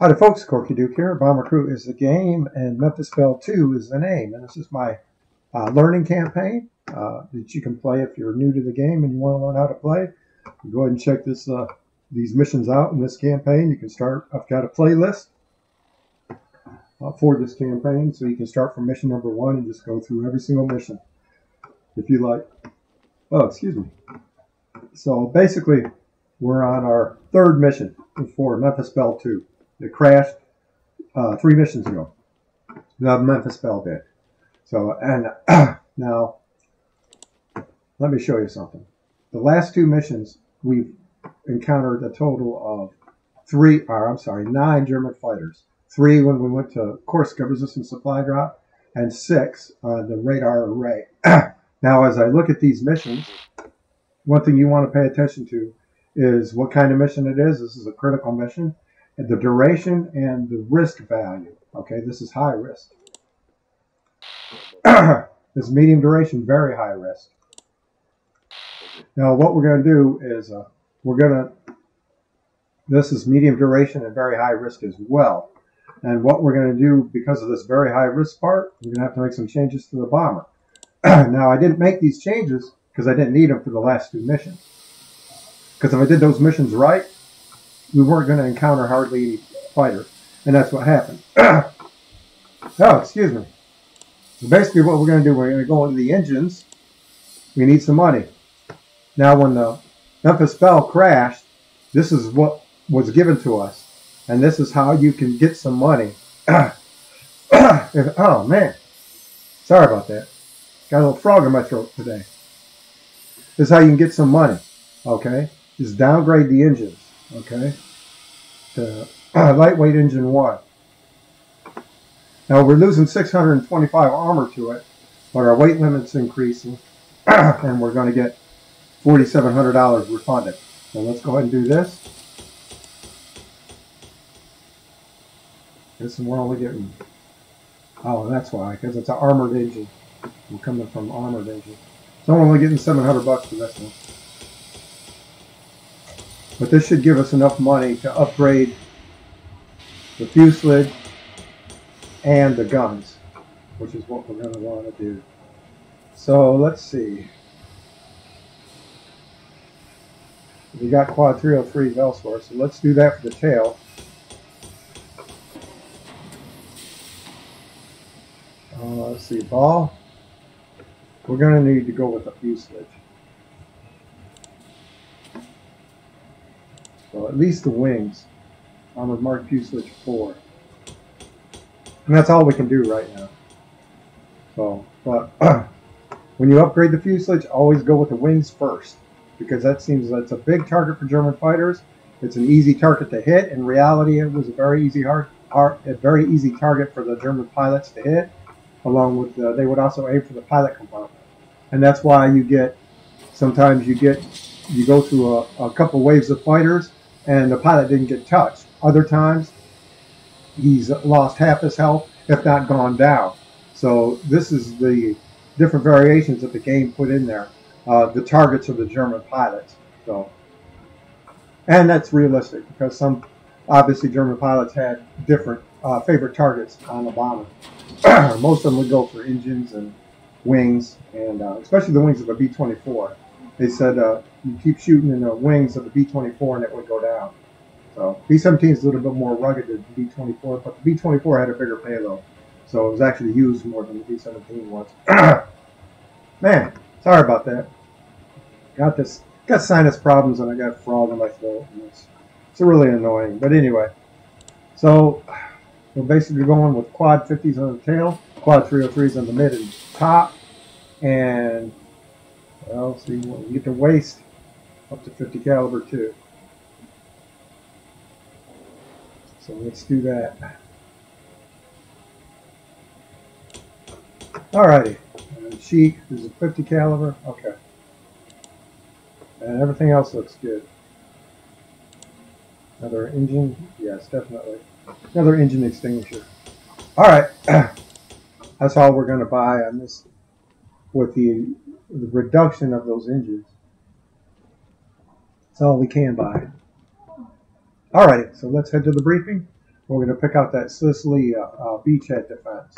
Hi there folks, Corky Duke here. Bomber Crew is the game and Memphis Belle 2 is the name. And this is my learning campaign that you can play if you're new to the game and you want to learn how to play. Go ahead and check these missions out in this campaign. You can start, I've got a playlist for this campaign, so you can start from mission number 1 and just go through every single mission if you like. Oh, excuse me. So basically, we're on our third mission for Memphis Belle 2. It crashed 3 missions ago. The Memphis Belle did. So, and now, let me show you something. The last 2 missions, we've encountered a total of 9 German fighters. 3 when we went to Corsica resistance supply drop, and 6 on the radar array. Now, as I look at these missions, one thing you want to pay attention to is what kind of mission it is. This is a critical mission. And the duration and the risk value. Okay, this is high risk. This medium duration, very high risk. Now, what we're going to do is this is medium duration and very high risk as well. And what we're going to do, because of this very high risk part, we're going to have to make some changes to the bomber. Now, I didn't make these changes because I didn't need them for the last 2 missions. Because if I did those missions right, we weren't going to encounter hardly any fighters. And that's what happened. Oh, excuse me. So basically what we're going to do, we're going to go into the engines. We need some money. Now when the Memphis Belle crashed, this is what was given to us. And this is how you can get some money. Oh, man. Sorry about that. Got a little frog in my throat today. This is how you can get some money. Okay? Just downgrade the engines. Okay, to lightweight engine 1. Now we're losing 625 armor to it, but our weight limit's increasing, and we're going to get $4,700 refunded. So let's go ahead and do this. This is we're only getting. Oh, that's why, because it's an armored engine. We're coming from armored engine, so we're only getting $700 for this one. But this should give us enough money to upgrade the fuselage and the guns, which is what we're going to want to do. So let's see. We got quad 303s elsewhere, so let's do that for the tail. Let's see, ball. We're going to need to go with the fuselage. So at least the wings. Armored mark fuselage 4. And that's all we can do right now. So, but when you upgrade the fuselage, always go with the wings first. Because that seems that's a big target for German fighters. It's an easy target to hit. In reality, it was a very easy target for the German pilots to hit. Along with, they would also aim for the pilot compartment. And that's why you get, sometimes you go through a couple waves of fighters, and the pilot didn't get touched. Other times, he's lost half his health, if not gone down. So this is the different variations that the game put in there. The targets of the German pilots. So, and that's realistic, because some, obviously, German pilots had different favorite targets on the bomber. Most of them would go for engines and wings, and especially the wings of the B-24. They said you keep shooting in the wings of the B-24 and it would go down. So B-17 is a little bit more rugged than the B-24, but the B-24 had a bigger payload. So it was actually used more than the B-17 was. Man, sorry about that. Got sinus problems and I got a frog in my throat. And it's really annoying. But anyway, so we're basically going with quad 50s on the tail, quad 303s on the mid and top, and well, see, we get the waist up to 50 caliber too. So let's do that. Alrighty. Sheet is a 50 caliber. Okay. And everything else looks good. Another engine. Yes, definitely. Another engine extinguisher. Alright. That's all we're going to buy on this with the reduction of those engines. That's all we can buy. Alrighty, so let's head to the briefing. We're going to pick out that Sicily beachhead defense.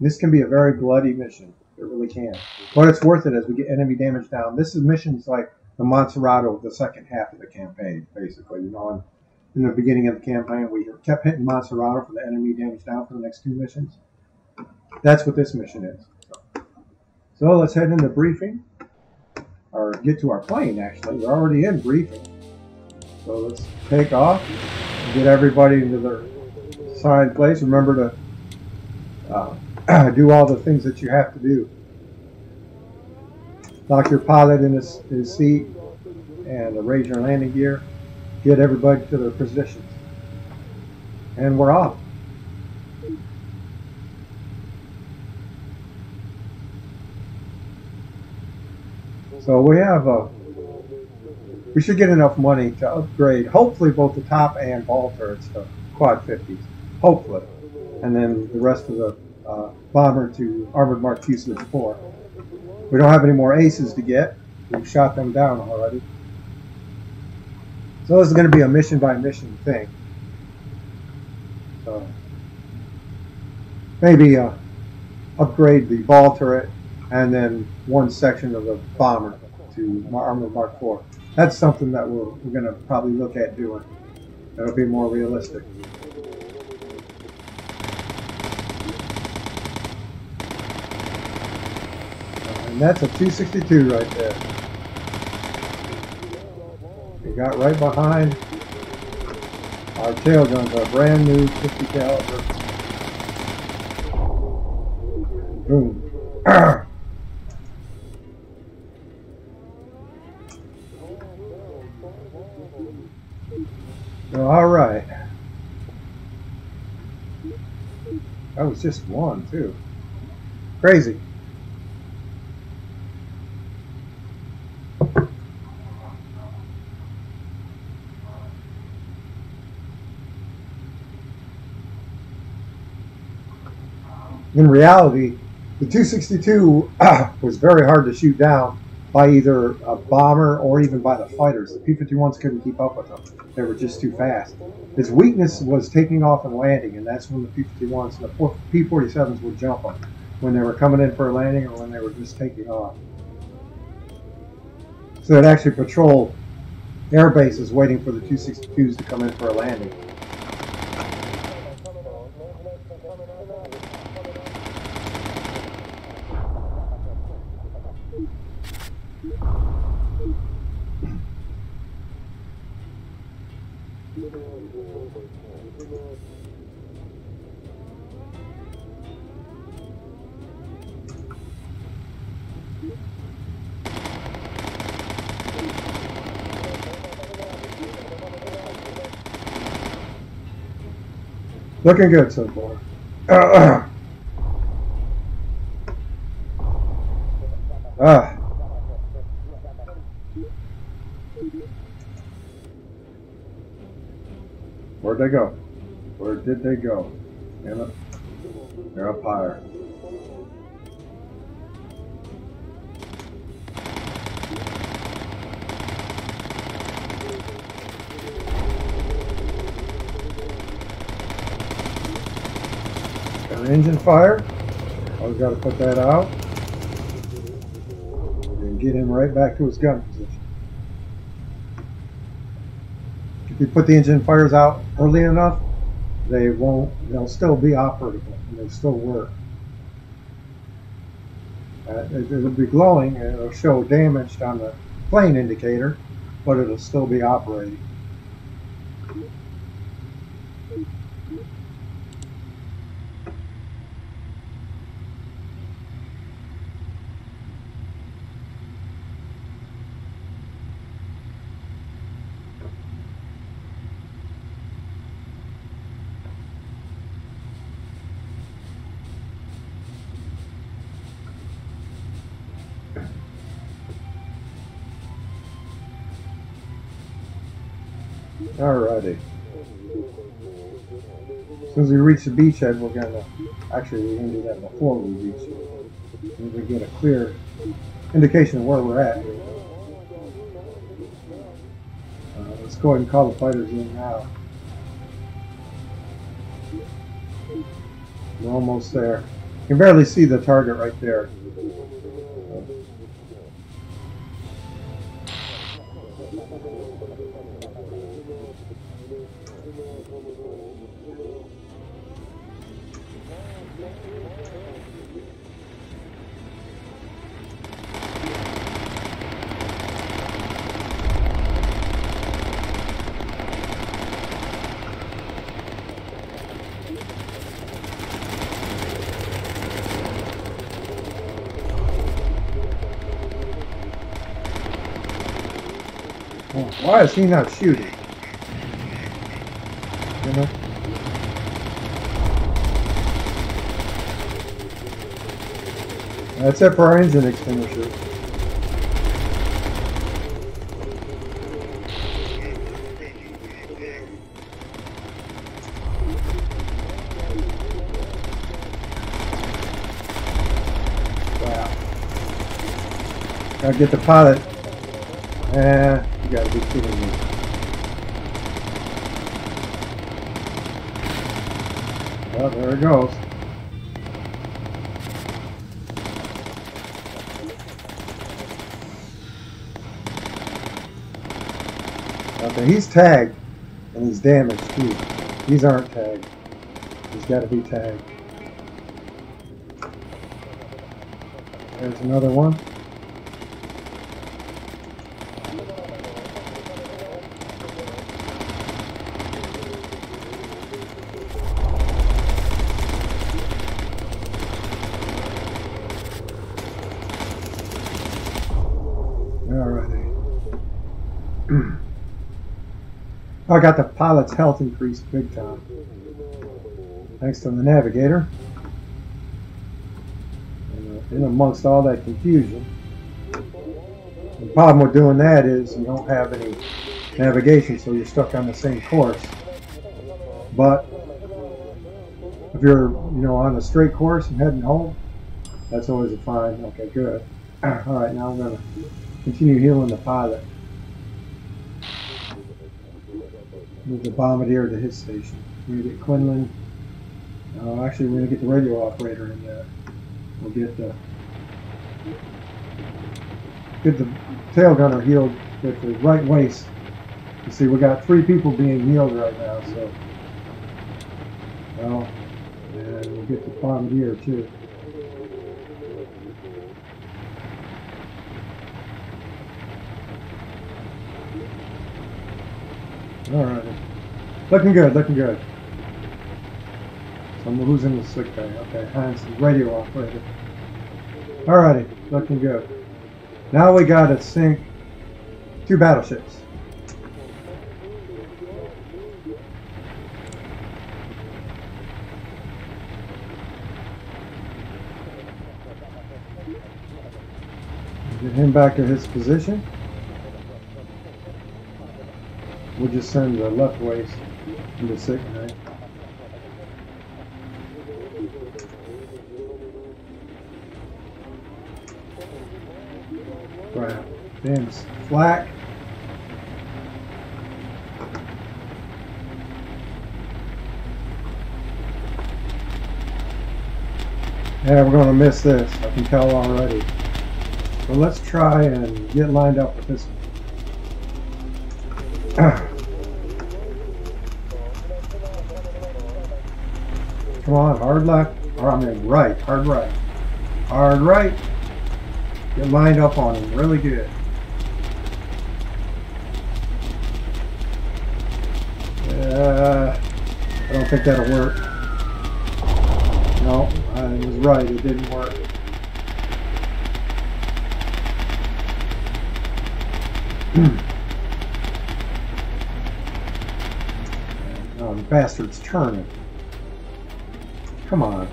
This can be a very bloody mission. It really can. But it's worth it as we get enemy damage down. This is missions like the Monserrato of the second half of the campaign, basically. You know, in the beginning of the campaign, we kept hitting Monserrato for the enemy damage down for the next 2 missions. That's what this mission is. So let's head into briefing. Or get to our plane, actually. We're already in briefing. So let's take off and get everybody into their assigned place. Remember to do all the things that you have to do. Lock your pilot in his seat and raise your landing gear. Get everybody to their positions. And we're off. So we should get enough money to upgrade, hopefully, both the top and ball turrets to quad 50s. Hopefully. And then the rest of the bomber to Armored Mark Fuselage 4. We don't have any more aces to get. We've shot them down already. So this is going to be a mission by mission thing. So maybe upgrade the ball turret and then one section of the bomber to Armored Mark 4. That's something that we're going to probably look at doing. That'll be more realistic. And that's a 262 right there. We got right behind our tail guns, our brand new 50 caliber. Boom. All right. That was just one, too. Crazy. In reality, the 262 was very hard to shoot down by either a bomber or even by the fighters. The P-51s couldn't keep up with them. They were just too fast. Its weakness was taking off and landing, and that's when the P-51s and the P-47s would jump them, when they were coming in for a landing or when they were just taking off. So they'd actually patrol air bases waiting for the 262s to come in for a landing. Looking good so far. Where'd they go? Where did they go? Damn it. They're up higher. Got an engine fire. I've got to put that out. And get him right back to his gun position. If you put the engine fires out early enough, they'll still be operable and they'll still work. It'll be glowing and it'll show damaged on the plane indicator, but it'll still be operating. Alrighty. As soon as we reach the beachhead, we're gonna do that before we reach it. We get a clear indication of where we're at. Let's go ahead and call the fighters in now. We're almost there. You can barely see the target right there. Why is he not shooting? You know? That's it for our engine extinguisher. Wow. Gotta get the pilot. You gotta be kidding me. Well, there it goes. Okay, he's tagged and he's damaged too. These aren't tagged. He's got to be tagged. There's another one. I got the pilot's health increased big time. Thanks to the navigator. And in amongst all that confusion, the problem with doing that is you don't have any navigation, so you're stuck on the same course. But if you're, on a straight course and heading home, that's always a fine. Okay, good. All right, now I'm going to continue healing the pilot. Move the bombardier to his station. We're going to get Quinlan. Actually, we're going to get the radio operator in there. We'll get the tail gunner healed with the right waist. You see, we got 3 people being healed right now, so. Well, and we'll get the bombardier too. Alright. Looking good, looking good. So who's in the sick bay? Okay, Hans, the radio operator. Alrighty, looking good. Now we gotta sink 2 battleships. Get him back to his position. We'll just send the left waist into sick bay. Crap. Damn, flak. Yeah, we're going to miss this. I can tell already. So let's try and get lined up with this one. Come on, hard left. Or I mean right, hard right. Hard right. Get lined up on him really good. I don't think that'll work. No, I was right, it didn't work. Oh, the bastard's turning. Come on.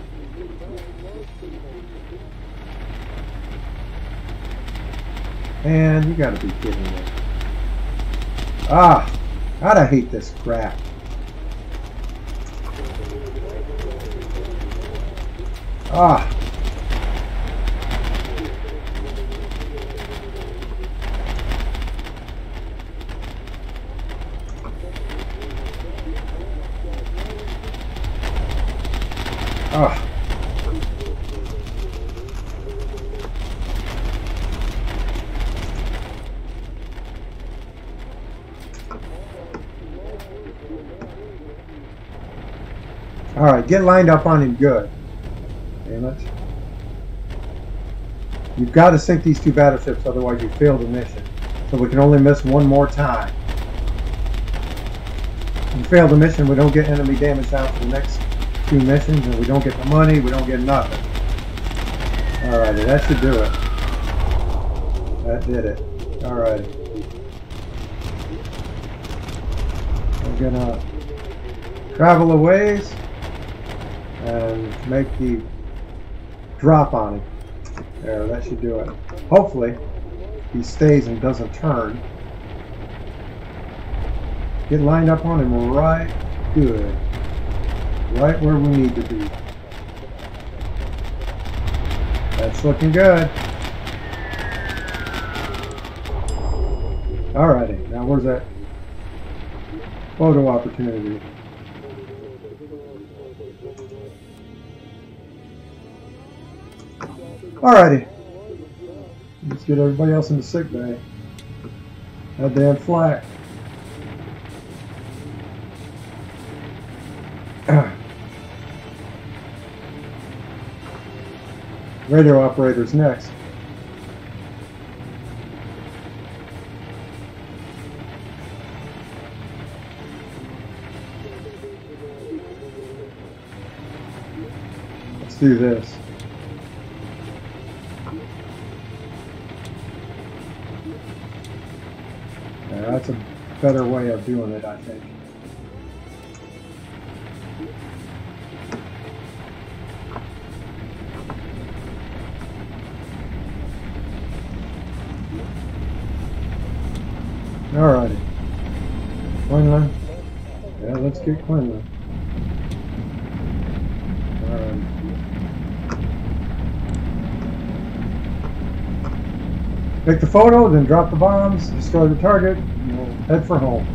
Man, you gotta be kidding me. Ah! God, I hate this crap. Ah! Oh. Alright, get lined up on him good. Damn it. You've got to sink these two battleships, otherwise you fail the mission. So we can only miss one more time. If we fail the mission, we don't get enemy damage down for the next two missions, and we don't get the money, we don't get nothing. Alrighty, that should do it. That did it. Alrighty. We're gonna travel a ways and make the drop on him. There, that should do it. Hopefully, he stays and doesn't turn. Get lined up on him right good. Right where we need to be. That's looking good. Alrighty, now where's that photo opportunity? Alrighty. Let's get everybody else in the sick bay. That damn flak. Radio operator's next. Let's do this. Yeah, that's a better way of doing it, I think. Alrighty. Quinlan. Yeah, let's get Quinlan. Alright. Take the photo, then drop the bombs, destroy the target, and we'll head for home.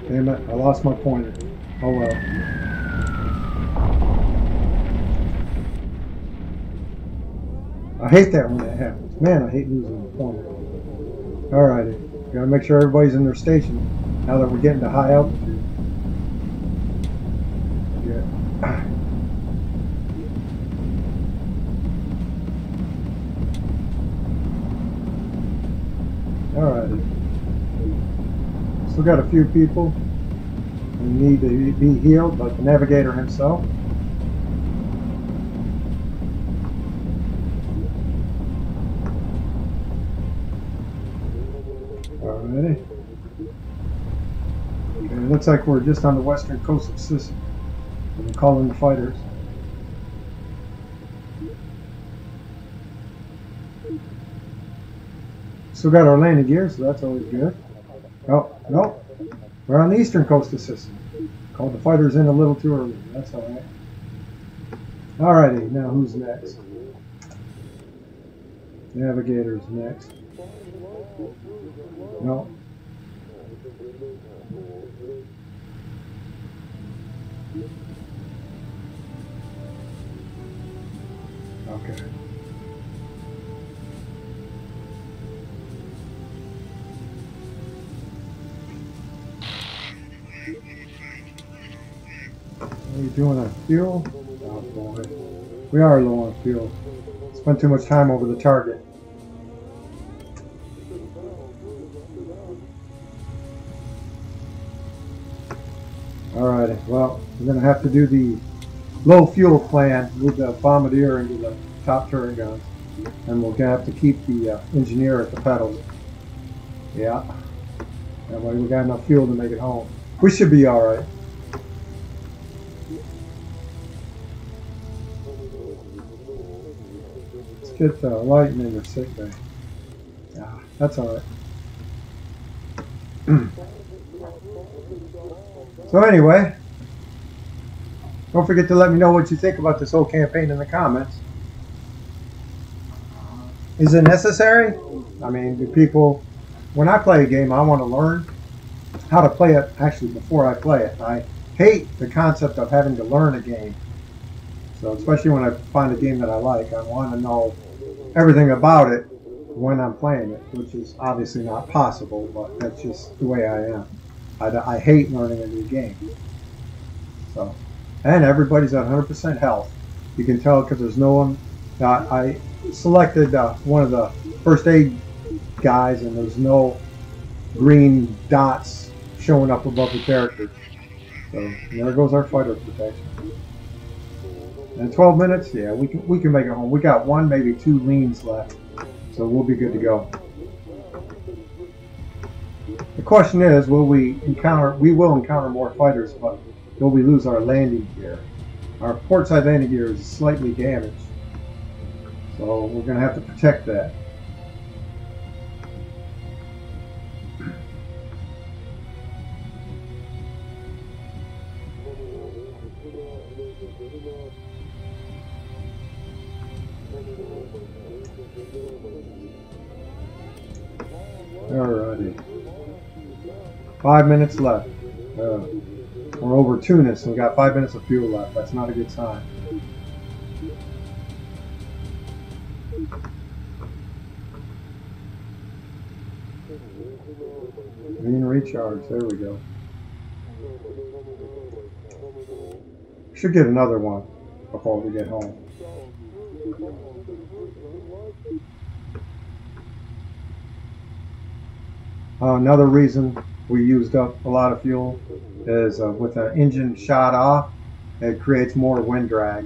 Damn it, I lost my pointer. Oh well. I hate that when that happens. Man, I hate losing the pointer. Alrighty. Gotta make sure everybody's in their station now that we're getting to high altitude. Yeah. Alrighty. Still got a few people who need to be healed, like the navigator himself. Alrighty. Okay, it looks like we're just on the western coast of Sicily. We're calling the fighters. Still got our landing gear, so that's always good. Oh, no. We're on the eastern coast of Sicily. Called the fighters in a little too early. That's alright. Alrighty, now who's next? Navigator's next. No. Okay. Are you doing on fuel? Oh boy. We are low on fuel. Spent too much time over the target. Alrighty, well, we're going to have to do the low fuel plan, move the bombardier into the top turret guns, and we're going to have to keep the engineer at the pedals. Yeah, that way we got enough fuel to make it home. We should be alright. Let's get Lighten in the sick bay. Yeah, that's alright. So anyway, don't forget to let me know what you think about this whole campaign in the comments. Is it necessary? I mean, do people, when I play a game, I want to learn how to play it actually before I play it. I hate the concept of having to learn a game. So especially when I find a game that I like, I want to know everything about it when I'm playing it, which is obviously not possible, but that's just the way I am. I hate learning a new game. So, and everybody's at 100% health. You can tell because there's no one. I selected one of the first aid guys, and there's no green dots showing up above the character. So there goes our fighter protection. And 12 minutes, yeah, we can make it home. We got 1, maybe 2 leans left, so we'll be good to go. The question is, will we encounter? We will encounter more fighters, but will we lose our landing gear? Our portside landing gear is slightly damaged, so we're going to have to protect that. Alrighty. 5 minutes left. We're over Tunis and we got 5 minutes of fuel left. That's not a good sign. Green recharge. There we go. Should get another one before we get home. Another reason we used up a lot of fuel is with the engine shot off, it creates more wind drag.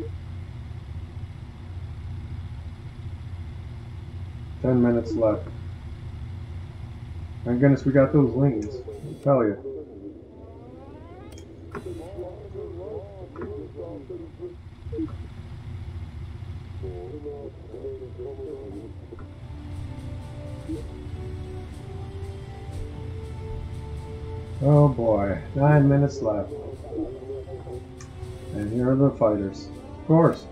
10 minutes left. Thank goodness we got those leans, I'll tell you. Oh boy, 9 minutes left. And here are the fighters. Of course.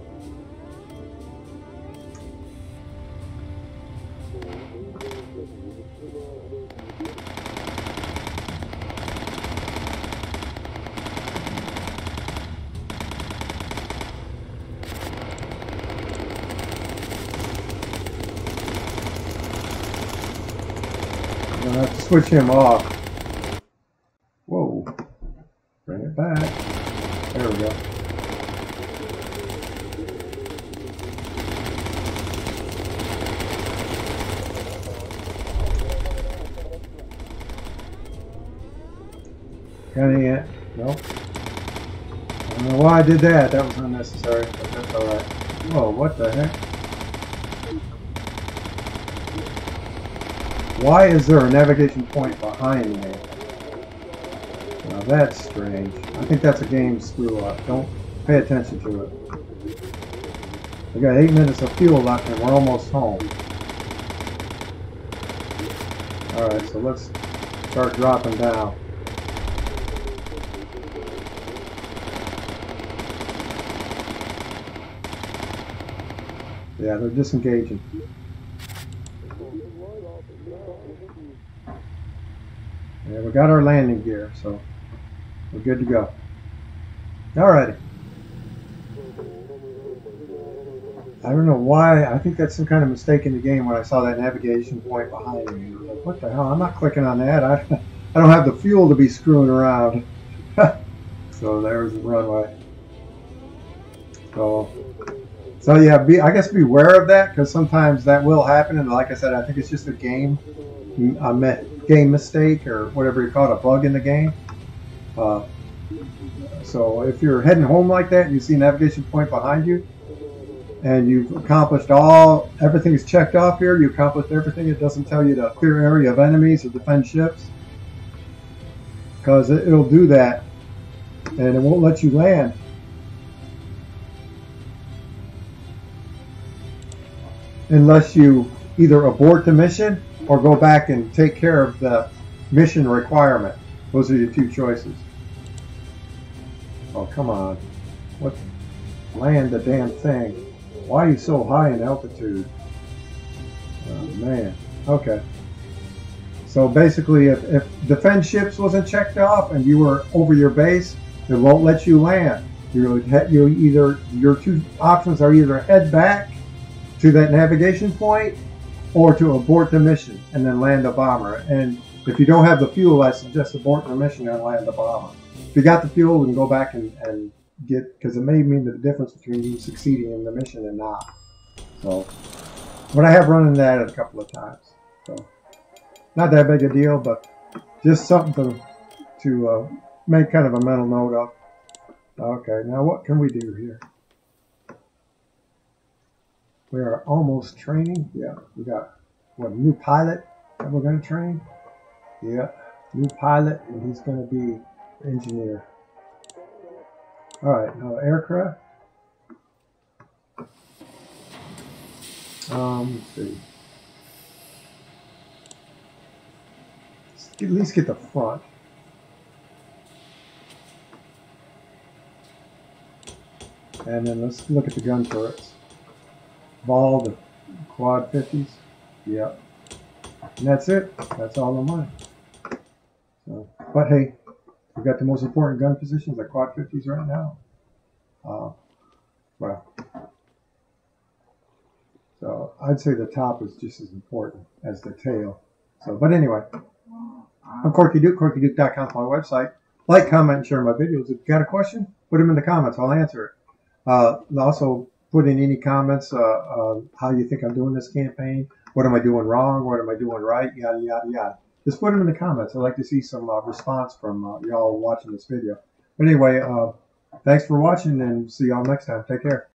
I'm gonna have to switch him off. Whoa. Bring it back. There we go. Got any yet? Nope. I don't know why I did that. That was unnecessary, but that's alright. Whoa, what the heck? Why is there a navigation point behind me? Now that's strange. I think that's a game screw up. Don't pay attention to it. We got 8 minutes of fuel left and we're almost home. Alright, so let's start dropping down. Yeah, they're disengaging. Yeah, we got our landing gear, so we're good to go. Alrighty. I don't know why. I think that's some kind of mistake in the game when I saw that navigation point behind me. I was like, what the hell? I'm not clicking on that. I don't have the fuel to be screwing around. So there's the runway. So yeah, I guess beware of that, because sometimes that will happen. And like I said, I think it's just a game mistake or whatever you call it, a bug in the game. So if you're heading home like that and you see a navigation point behind you and you've accomplished everything is checked off here, you accomplished everything, it doesn't tell you to clear area of enemies or defend ships, because it'll do that and it won't let you land. Unless you either abort the mission or go back and take care of the mission requirement. Those are your two choices. Oh, come on. What? Land the damn thing. Why are you so high in altitude? man. Okay. So basically, if defense ships wasn't checked off and you were over your base, it won't let you land. Your two options are either head back to that navigation point or to abort the mission and then land a bomber. And if you don't have the fuel, I suggest abort the mission and land a bomber. If you got the fuel, then go back and get, because it may mean the difference between you succeeding in the mission and not. So, but I have run into that a couple of times. So, not that big a deal, but just something to make kind of a mental note of. Okay, now what can we do here? We are almost training. Yeah, we got what, a new pilot that we're going to train? Yeah, new pilot, and he's going to be engineer. All right, now aircraft. Let's see. Let's at least get the front. And then let's look at the gun turrets. Ball, the quad 50s. Yep. And that's it. That's all the money. So, but hey, we've got the most important gun positions, the quad 50s right now. Well, so I'd say the top is just as important as the tail. So, but anyway, I'm Corky Duke, CorkyDuke.com is my website. Like, comment, and share my videos. If you got a question, put them in the comments. I'll answer it. Also, put in any comments how you think I'm doing this campaign. What am I doing wrong? What am I doing right? Yada, yada, yada. Just put them in the comments. I'd like to see some response from y'all watching this video. But anyway, thanks for watching, and see y'all next time. Take care.